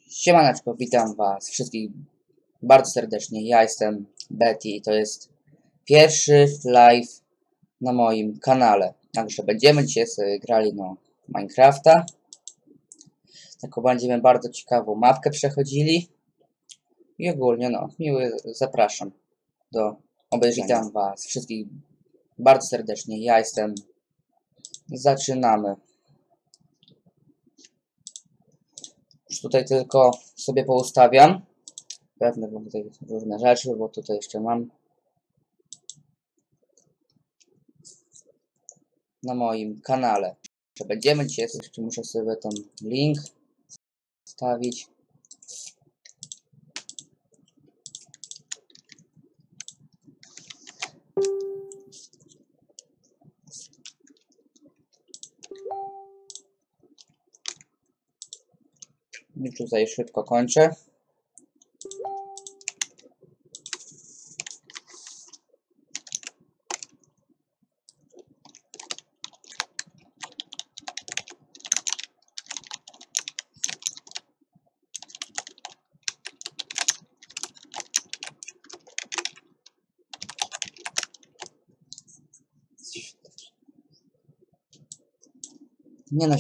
Siemaneczko, witam was wszystkich bardzo serdecznie. Ja jestem Betty i to jest pierwszy live na moim kanale. Także będziemy dzisiaj sobie grali Minecrafta. Taką będziemy bardzo ciekawą mapkę przechodzili. I ogólnie miły zapraszam do obejrzenia. Witam was wszystkich bardzo serdecznie. Ja jestem... Zaczynamy. Już tutaj tylko sobie poustawiam pewne tutaj różne rzeczy, bo tutaj jeszcze mam na moim kanale. Będziemy dzisiaj, jeszcze muszę sobie ten link wstawić. Już tutaj szybko kończę.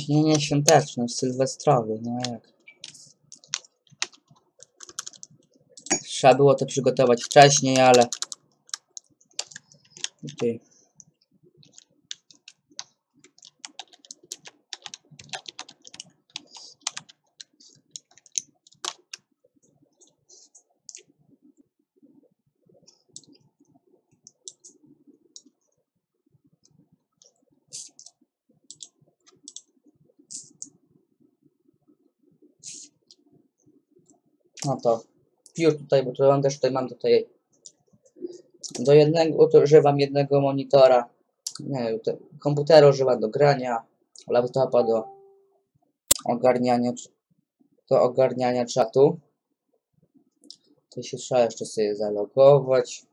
Nie świąteczny, sylwestrowy, no jak. Trzeba było to przygotować wcześniej, ale... Okay. No to już tutaj, bo to też tutaj mam do jednego, to używam jednego monitora, nie, komputera używam do grania, laptopa do ogarniania czatu. To się trzeba jeszcze sobie zalogować.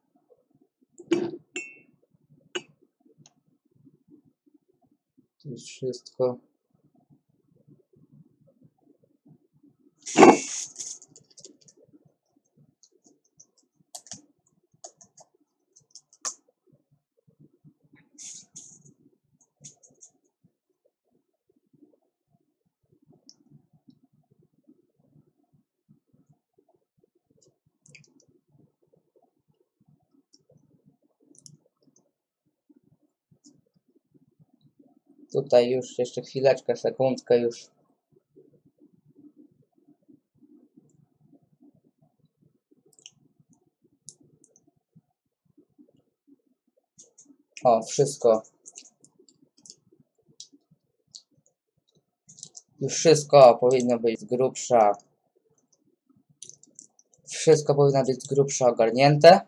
To jest wszystko. Tutaj już jeszcze chwileczkę, sekundkę już. O, wszystko. Już wszystko powinno być z grubsza. Wszystko powinno być z grubsza ogarnięte.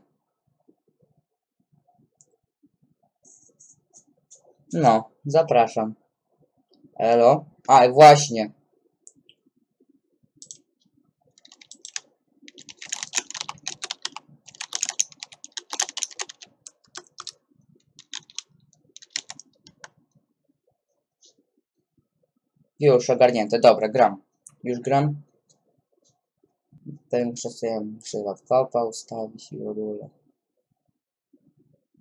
No, zapraszam. Elo. A, właśnie. Już ogarnięte. Dobra, gram. Już gram. Tutaj muszę sobie laptopa ustawić i w ogóle.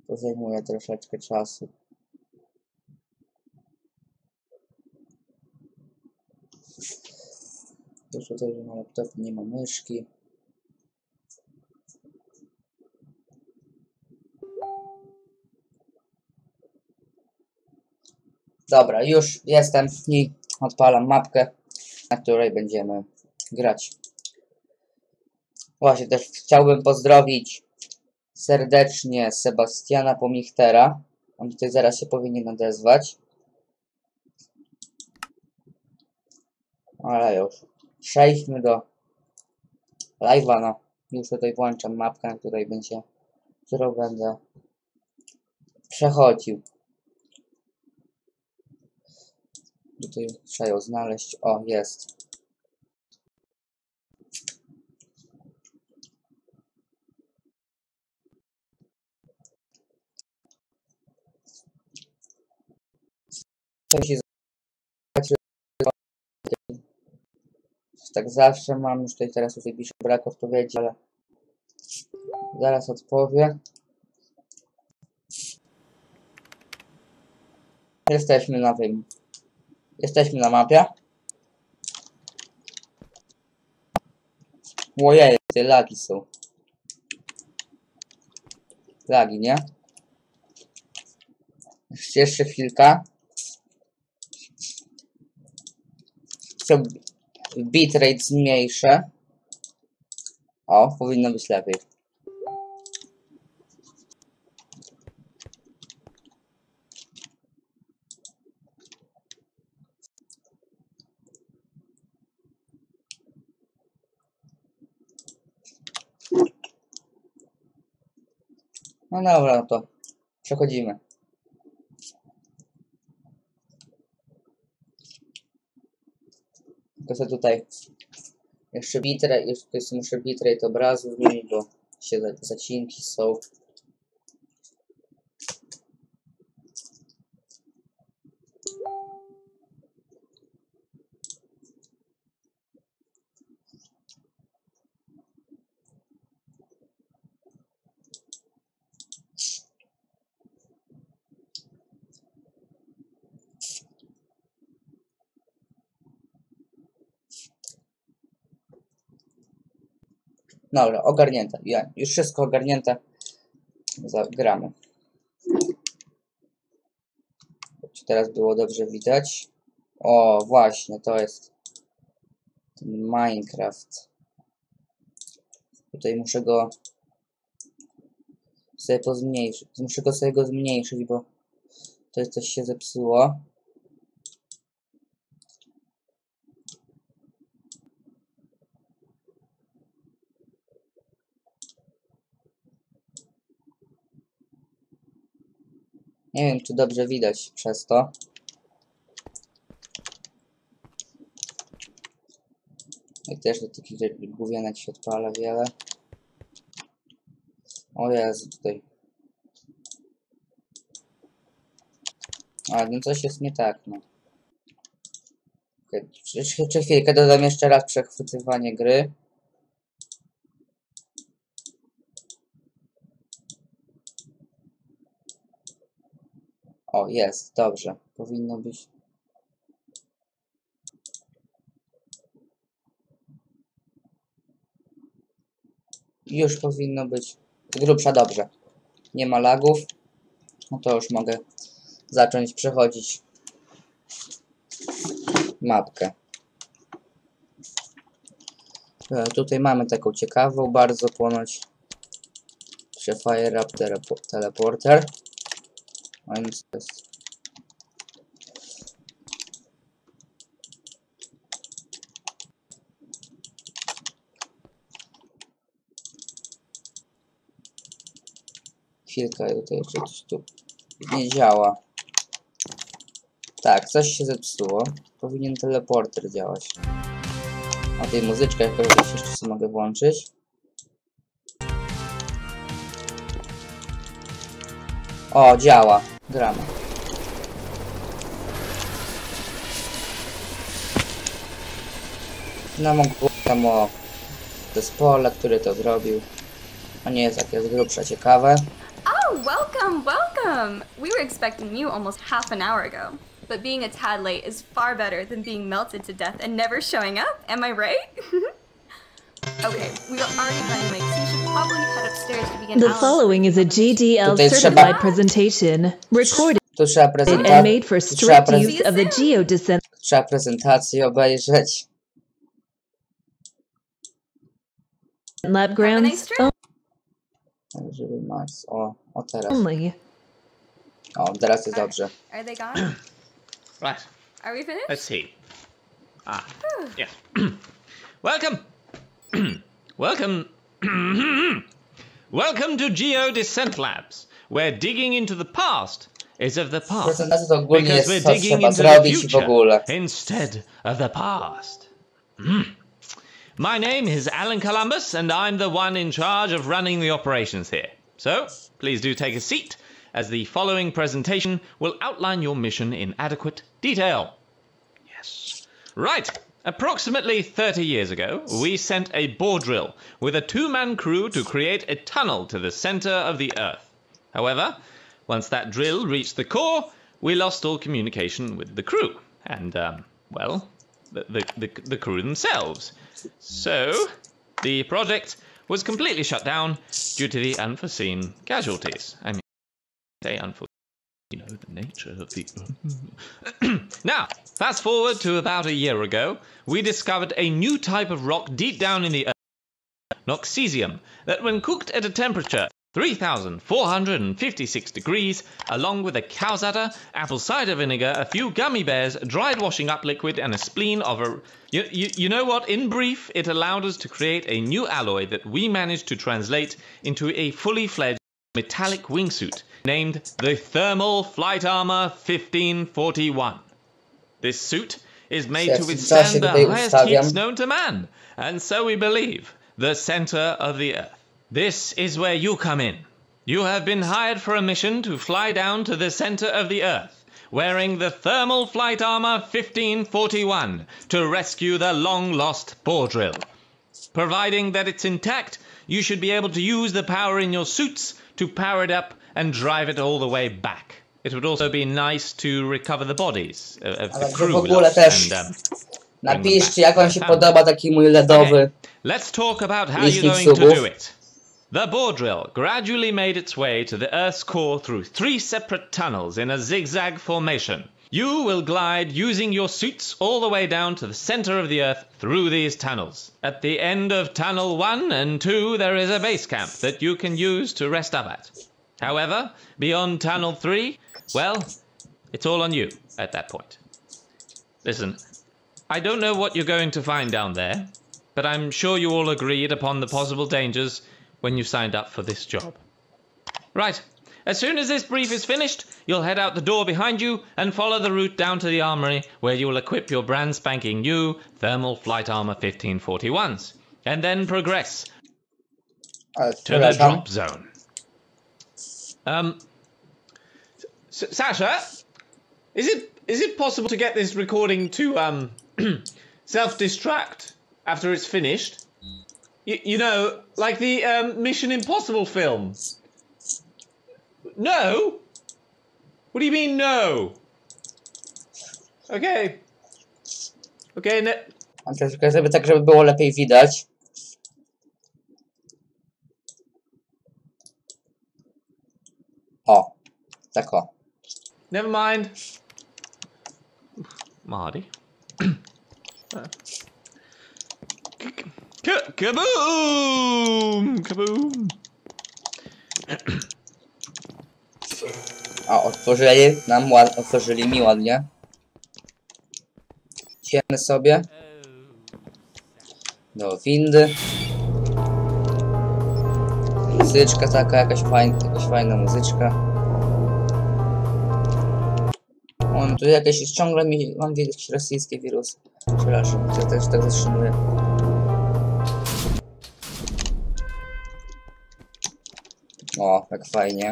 To zajmuje troszeczkę czasu. Już tutaj na laptopie nie ma myszki. Dobra, już jestem i odpalam mapkę, na której będziemy grać. Właśnie też chciałbym pozdrowić serdecznie Sebastiana Pomichtera. On tutaj zaraz się powinien odezwać. Ale już. Przejdźmy do live'a, no. Już tutaj włączam mapkę, na której którą będę przechodził. Tutaj trzeba ją znaleźć. O, jest. To się tak zawsze mam, już tutaj piszę brak odpowiedzi, ale zaraz odpowie. Jesteśmy na mapie. Ojej, te lagi są. Lagi, nie? Jeszcze chwilkę. Co bitrate zmniejszę. O, powinno być lepiej. No dobra, no to przechodzimy. Tylko sobie tutaj jeszcze muszę bitrate obrazu zmienić, bo się zacinki są. Dobra, ogarnięte. Już wszystko ogarnięte. Zagramy. Czy teraz było dobrze widać? O, właśnie, to jest ten Minecraft. Tutaj muszę go sobie pozmniejszyć. Muszę go sobie zmniejszyć, bo to coś się zepsuło. Nie wiem, czy dobrze widać przez to. I też do takich główienek się odpala wiele. O Jezu, tutaj. A, no coś jest nie tak, no. Okay. Czy chwilkę dodam jeszcze raz przechwytywanie gry. O, jest, dobrze. Powinno być. Już powinno być z grubsza dobrze. Nie ma lagów. No to już mogę zacząć przechodzić mapkę. Tutaj mamy taką ciekawą bardzo ponoć. Fire Up Teleporter. A więc to jest. Chwilkę, tutaj coś tu nie działa. Tak, coś się zepsuło. Powinien teleporter działać. O, tej muzyczkę jakoś jeszcze sobie mogę włączyć. O, działa. Gramy. No mogę tam o zespole, który to zrobił. A nie jest takie z grubsza ciekawe. Oh, welcome, welcome! We were expecting you almost half an hour ago. But being a tad late is far better than being melted to death and never showing up, am I right? Okay, we were already running late, so you should probably head upstairs to begin. The following is a GDL certified presentation, recorded and made for strict use of the geodescent. Trzeba prezentację obejrzeć. Lab grounds Żeby max. O teraz. only. O, teraz jest dobrze. Are they gone? Right. Are we finished? Let's see. Yes. Welcome. Welcome. Welcome to Geodescent Labs, where digging into the past is of the past. Prezentacja to ogólnie Because jest we're co digging trzeba into the zrobić w future ogóle. instead of the past. My name is Alan Columbus, and I'm the one in charge of running the operations here. So, please do take a seat, as the following presentation will outline your mission in adequate detail. Yes. Right. Approximately 30 years ago, we sent a bore drill with a 2-man crew to create a tunnel to the center of the Earth. However, once that drill reached the core, we lost all communication with the crew and, well, the crew themselves. So, the project was completely shut down due to the unforeseen casualties. I mean, they unforeseen. You know, the nature of the... Now, fast forward to about a year ago, we discovered a new type of rock deep down in the earth, noxesium, that when cooked at a temperature 3,456 degrees, along with a cow's udder, apple cider vinegar, a few gummy bears, dried washing up liquid, and a spleen of a... You know what? In brief, it allowed us to create a new alloy that we managed to translate into a fully fledged metallic wingsuit named the Thermal Flight Armor 1541. This suit is made to withstand the highest heats known to man, and so we believe, the center of the Earth. This is where you come in. You have been hired for a mission to fly down to the center of the Earth, wearing the Thermal Flight Armor 1541 to rescue the long-lost bore drill. Providing that it's intact, you should be able to use the power in your suits to power it up and drive it all the way back. It would also be nice to recover the bodies of the crew. W ogóle też napiszcie, jak wam się podoba taki mój ledowy. Let's talk about how you're going to do it. The bore drill gradually made its way to the Earth's core through 3 separate tunnels in a zigzag formation. You will glide using your suits all the way down to the center of the Earth through these tunnels. At the end of Tunnel 1 and 2, there is a base camp that you can use to rest up at. However, beyond Tunnel 3, well, it's all on you at that point. Listen, I don't know what you're going to find down there, but I'm sure you all agreed upon the possible dangers when you signed up for this job. Right. As soon as this brief is finished, you'll head out the door behind you and follow the route down to the armory where you will equip your brand spanking new Thermal Flight Armor 1541s, and then progress to the drop zone. Sasha, is it possible to get this recording to self-destruct after it's finished? You know, like the Mission Impossible film. No? What do you mean no? Okay. Okay, no. A troszkę sobie tak, żeby było lepiej widać. O, tak o. Never mind. Marty. Kaboom! Kaboom! O, otworzyli mi ładnie. Idziemy sobie do windy. Muzyczka taka, jakaś fajna muzyczka. O, tu jakieś ciągle mam jakieś rosyjskie wirusy. Przepraszam, ja też tak zatrzymuję. O, tak fajnie.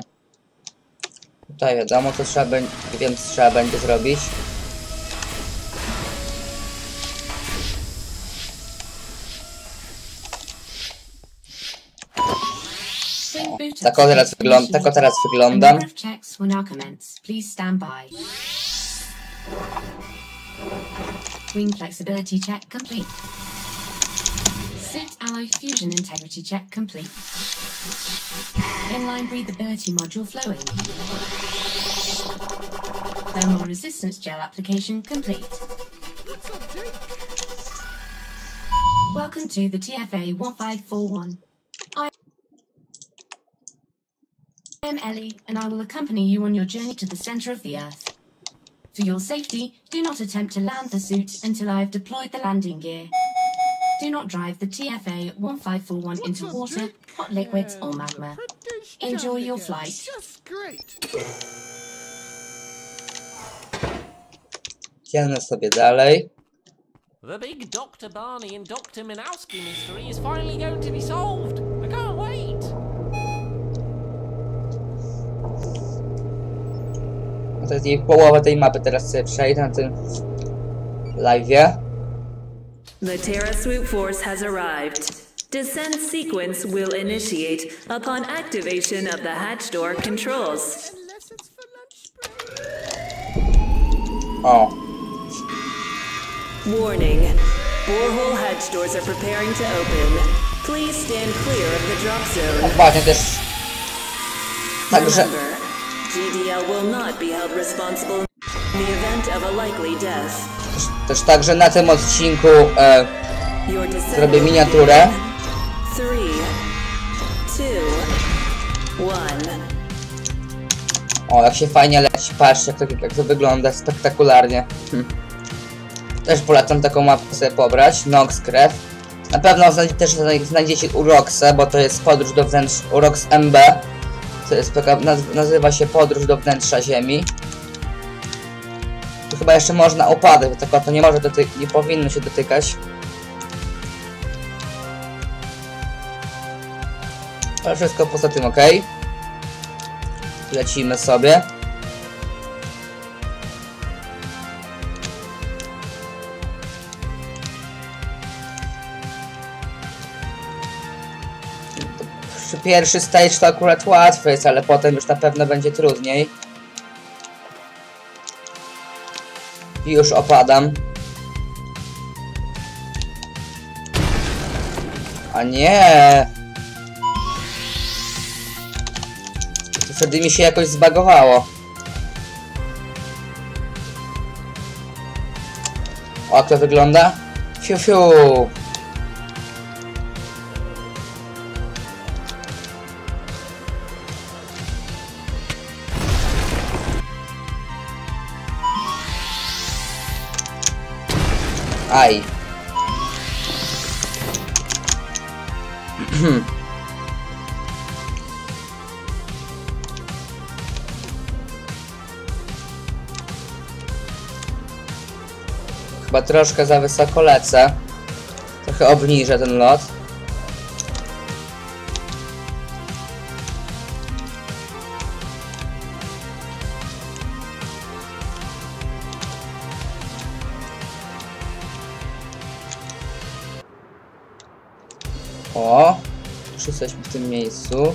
Tutaj wiadomo, co trzeba będzie, wiem, co trzeba będzie zrobić. O, tak o teraz wyglądam. Wing flexibility check complete. Suit alloy fusion integrity check complete. Inline breathability module flowing. Thermal resistance gel application complete. Welcome to the TFA 1541. I am Ellie, and I will accompany you on your journey to the center of the Earth. For your safety, do not attempt to land the suit until I have deployed the landing gear. Do not drive the TFA 1541 into water, hot liquids, or magma. Enjoy your flight. Idziemy sobie dalej. The big Dr. Barney and Dr. Minowski mystery is finally going to be solved. I can't wait. To jest jej połowa tej mapy, teraz sobie przejdę na tym live'ie. The Terra Swoop Force has arrived. Descent sequence will initiate upon activation of the hatch door controls. O. Warning. Borehole hatch doors are preparing to open. Please stand clear of the drop zone. Właśnie też. Także. Remember, GDL will not be held responsible in the event of a likely death. Też także na tym odcinku zrobię miniaturę. 3, 2, 1. O, jak się fajnie leci, patrzcie jak to wygląda spektakularnie. Też polecam taką mapę sobie pobrać, Nox Krew. Na pewno też znajdziecie Uroxę, bo to jest podróż do wnętrza, Urox MB. To jest nazywa się podróż do wnętrza Ziemi. Tu chyba jeszcze można upadek, bo tylko to nie powinno się dotykać. Ale wszystko poza tym ok. Lecimy sobie. Pierwszy stage to akurat łatwy jest, ale potem już na pewno będzie trudniej. I już opadam. A nie! Wtedy mi się jakoś zbagowało. O, jak to wygląda? Fiu, fiu. Aj. Chyba troszkę za wysoko lecę. Trochę obniżę ten lot. O, już jesteśmy w tym miejscu.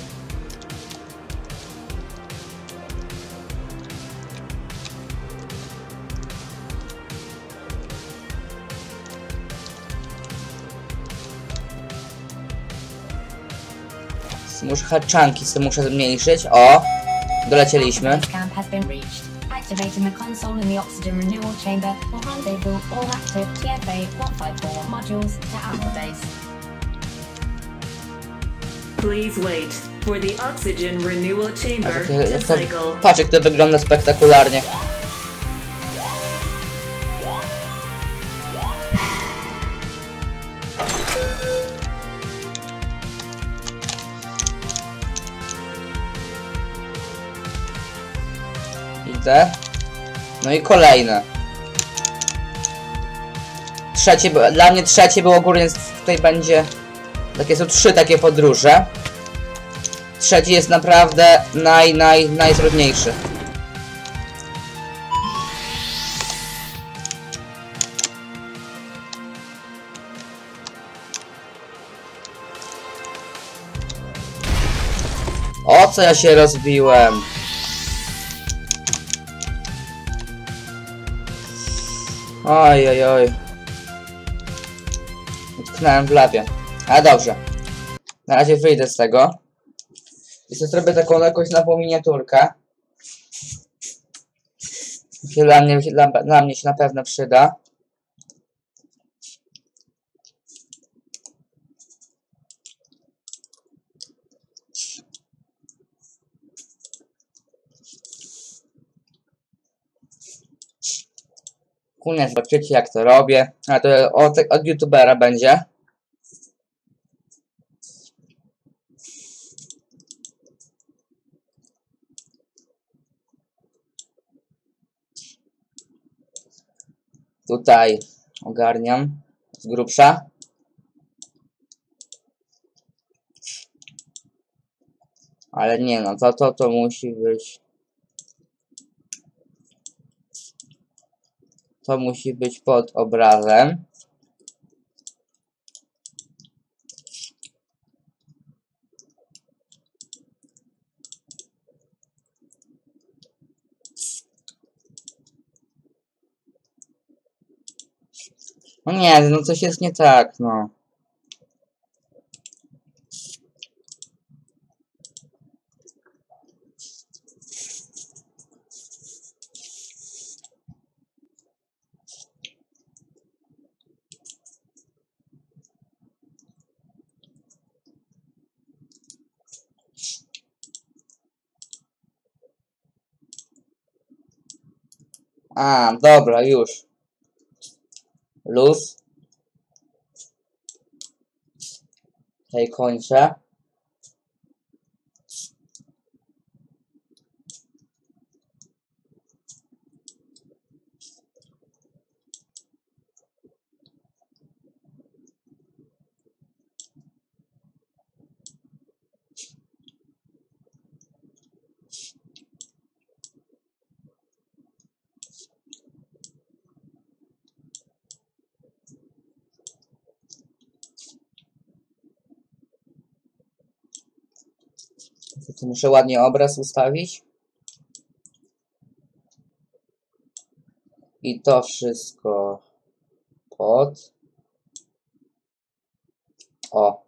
Muszę haczanki sobie muszę zmniejszyć. O, dolecieliśmy. Activating the console in the oxygen renewal chamber will rendezvous all active TFA 154 modules to Apple Days. Please wait for the oxygen renewal chamber to cycle. Patrz, jak to wygląda spektakularnie. Idę. No i kolejne. Trzecie, dla mnie trzecie było ogólnie, tutaj będzie... Takie są 3 takie podróże. Trzeci jest naprawdę najtrudniejszy. O co ja się rozbiłem? Oj, oj, oj. Utknąłem w lawie. Ale dobrze. Na razie wyjdę z tego. I sobie zrobię taką jakąś nową miniaturkę. Dla mnie się na pewno przyda. Koniec, zobaczycie jak to robię. A to od youtubera będzie. Tutaj ogarniam z grubsza. Ale nie no, to musi być To musi być pod obrazem. No nie, no coś jest nie tak, no. A, dobra, już. Luz. Tutaj kończę. Tu muszę ładnie obraz ustawić. I to wszystko pod. O.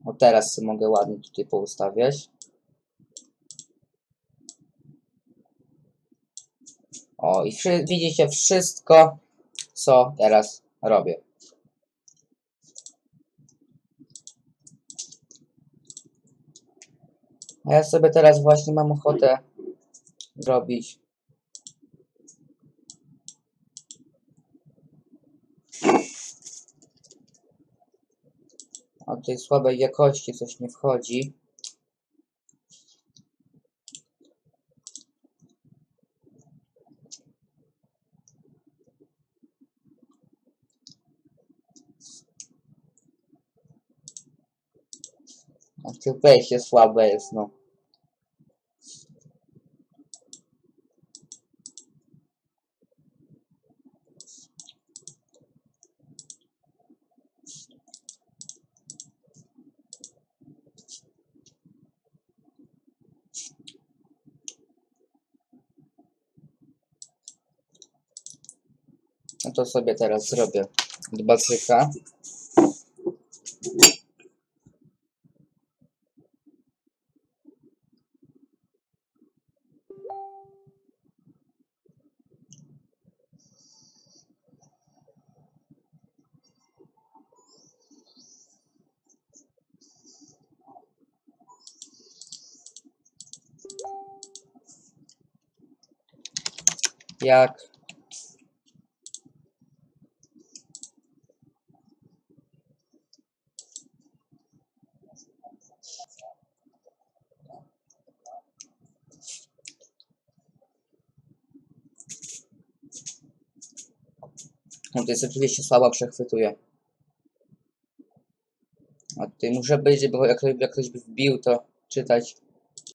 O, teraz sobie mogę ładnie tutaj poustawiać. O, i widzicie wszystko, co teraz robię. A ja sobie teraz właśnie mam ochotę zrobić o tej słabej jakości coś nie wchodzi. A tu wejście słabe jest, no. No to sobie teraz zrobię od bazyka. Jak no to jest oczywiście słabo przechwytuje. A tutaj muszę być, żeby jak ktoś by wbił, to czytać